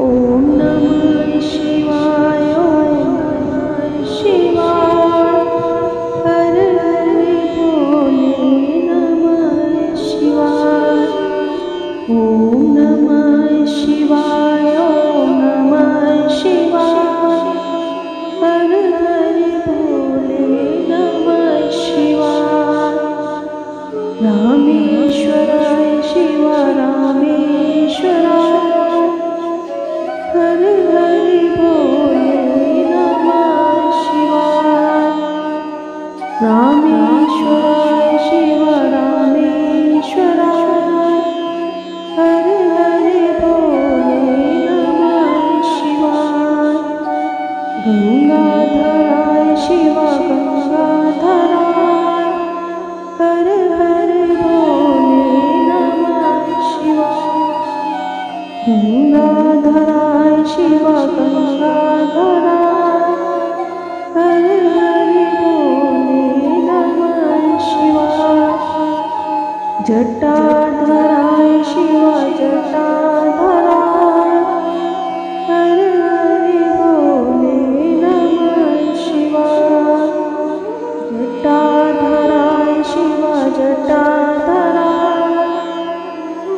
ओम नमः शिवाय ओम नमः शिवाय हर हर बोले नमः शिवाय ओम नमः शिवाय ओम नमः शिवाय हर हर बोले नमः शिवाय रामेश्वराय शिव रामेश्वराय हर हर बोले नमः शिवाय रामेश्वराय शिव रामेश्वराय हर हर बोले नमः शिवाय गंगाधराय शिव गंगाधराय हर हर बोले नमः शिवाय गंगाधराय शिव गंगाधराय हर हर बोले नमः शिवाय जटाधराय शिव जटाधराय हर हर बोले नमः शिवाय जटाधराय शिव जटाधराय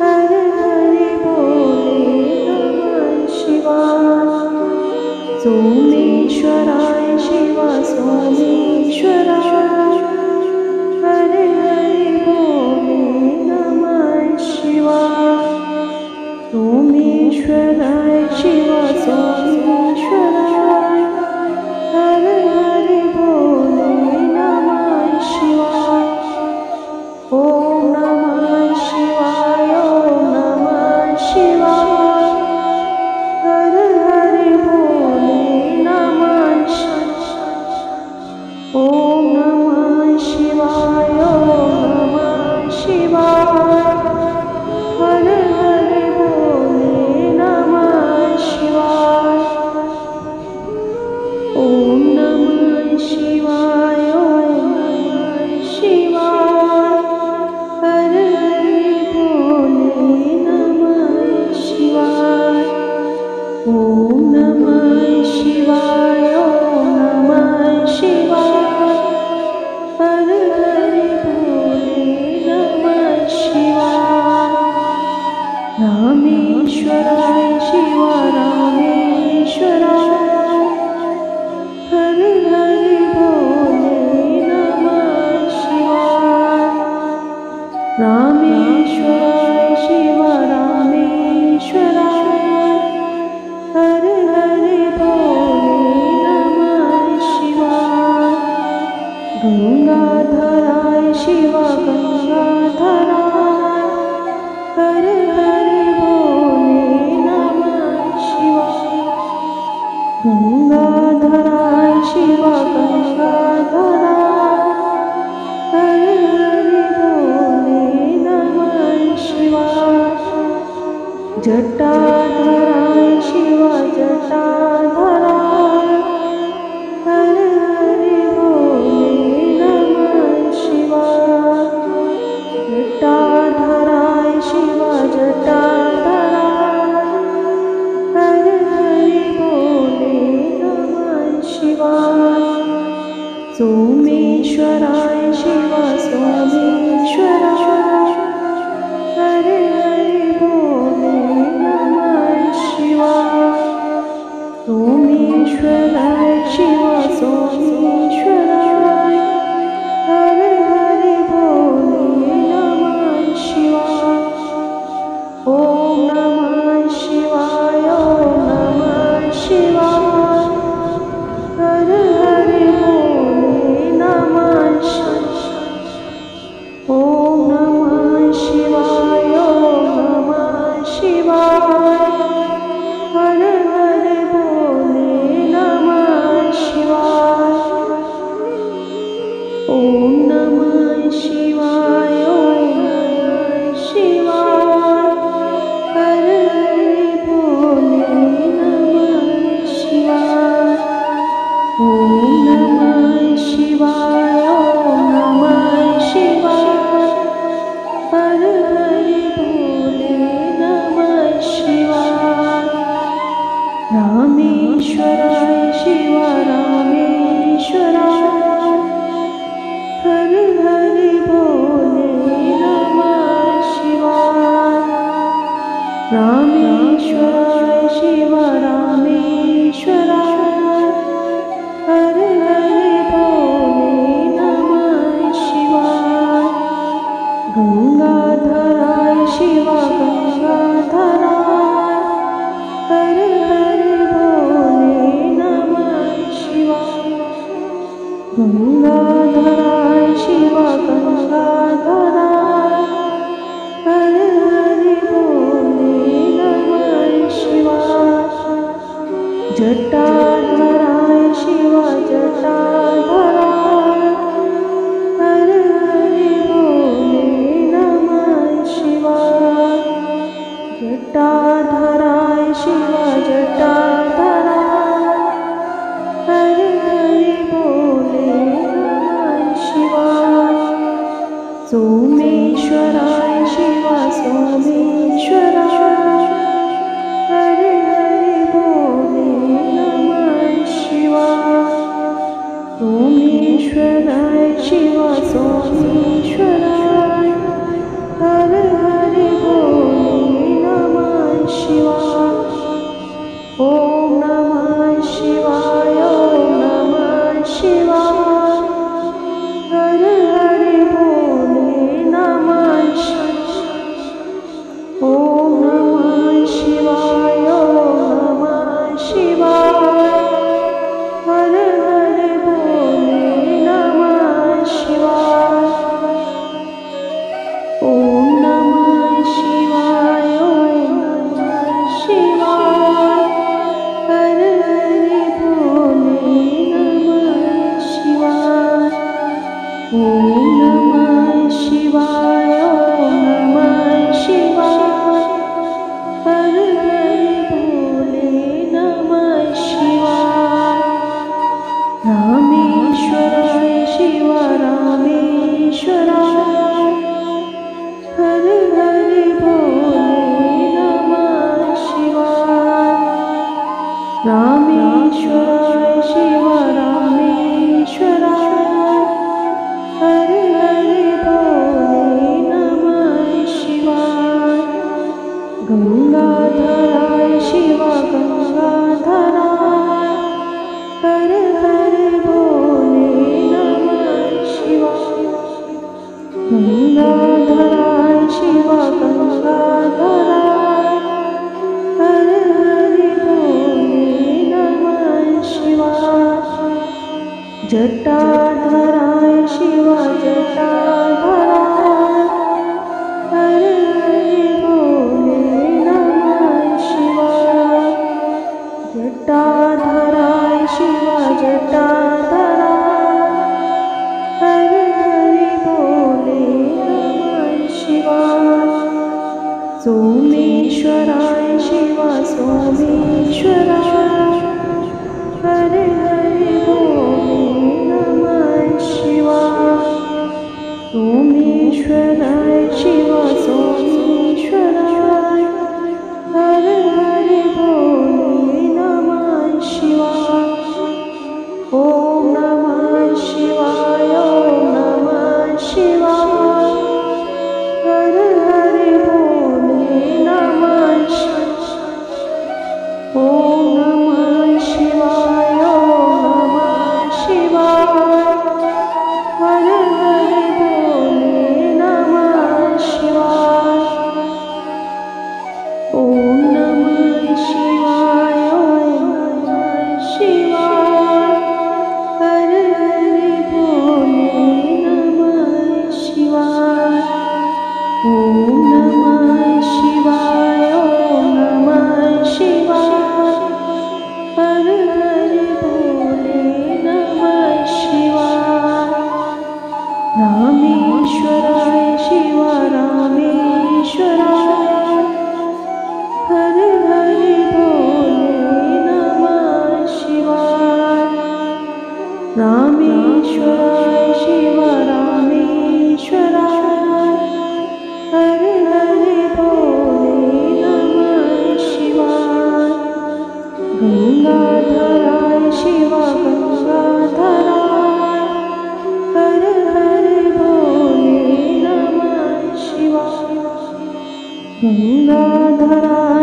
हर हर बोले नमः शिवाय सोमेश्वराय शिव सोमेश्वराय हर हर बोले नमः शिवाय सोमेश्वराय शिव सोमेश्वराय हर हर बोले नमः शिवाय ओम नमः शिवाय ओम नमः शिवाय हर हर बोले नमः शिवाय ओम नमः शिवाय ओम नमः शिवाय हर हर बोले नमः शिवाय ओम नमः शिवाय ओम नमः शिवाय हर हर बोले नमः शिवाय ओम नमः शिवाय ओम नमः शिवाय हर हर बोले नमः शिवाय रामेश्वराय शिव रामेश्वराय हर हर बोले नमः शिवाय रामेश्वराय शिव रामेश्वराय हर हर बोले नमः शिवाय गंगाधराय शिव गंगाधराय हर हर बोले नमः शिवाय गंगाधराय शिव गंगाधराय हर हर बोले नमः शिवाय जटाधराय शिव जटाधराय हर हर बोले नमः शिवाय जटाधराय शिव जटाधराय हर हर बोले नमः शिवाय सोमेश्वराय शिव सोमेश्वराय हर हर बोले नमः शिवाय सोमेश्वराय शिव सोमेश्वराय हर हर बोले नमः शिवाय ओम नमः शिवाय ओम नमः शिवाय हर हर बोले नमः शिवाय ओम नमः शिवाय ओम नमः शिवाय हर हर बोले नमः शिवाय ओम नमः शिवाय ओम नमः शिवाय हर हर बोले नमः शिवाय ओम नमः शिवाय ओम नमः शिवाय हर हर बोले नमः शिवाय रामेश्वराय शिव रामेश्वराय हर हर बोले नमः शिवाय गंगाधराय शिव गंगाधराय हर हर बोले नमः शिवाय गंगाधराय शिव गंगाधराय हर हर बोले नमः शिवाय जटाधराय शिव जटाधराय हर हर बोले नमः शिवाय जटाधराय शिव जटाधराय हर हर बोले नमः शिवाय सोमेश्वराय शिव सोमेश्वराय हर हर बोले नमः शिवाय सोमेश्वराय शिव सोमेश्वराय हर हर बोले नमः शिवाय ओम नमः शिवाय ओम नमः शिवाय हर हर बोले नमः शिवाय ओम नमः शिवाय ओम नमः शिवाय हर हर बोले नमः शिवाय ओम नमः शिवाय ओम नमः शिवाय हर हर बोले नमः शिवाय ओम नमः शिवाय ओम नमः शिवाय हर हर बोले नमः शिवाय रामेश्वराय शिव रामेश्वराय हर हर बोले नमः शिवाय रामेश्वराय शिव रामेश्वराय हर हर बोले नमः शिवाय गंगाधराय शिव गंगाधराय हर हर बोले नमः शिवाय गंगाधराय शिव गंगाधराय हर हर बोले नमः शिवाय जटाधराय शिव जटाधराय हर हर बोले नमः शिवाय जटाधराय शिव जटाधराय हर हर बोले नमः शिवाय सोमेश्वराय शिव सोमेश्वराय हर हर बोले नमः शिवाय सोमेश्वराय शिव सोमेश्वराय हर हर बोले नमः शिवाय ओम नमः शिवाय ओम नमः शिवाय हर हर बोले नमः शिवाय ओम नमः शिवाय ओम नमः शिवाय हर हर बोले नमः शिवाय ओम नमः शिवाय ओम नमः शिवाय हर हर बोले नमः शिवाय ओम नमः शिवाय ओम नमः शिवाय हर हर बोले नमः शिवाय रामेश्वराय शिव रामेश्वराय हर हर बोले नमः शिवाय रामेश्वराय शिव रामेश्वराय हर हर बोले नमः शिवाय गंगाधराय शिव गंगाधराय हर हर बोले नमः शिवाय गंगाधराय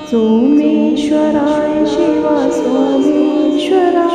सोमेश्वराय शिवा सोमेश्वराय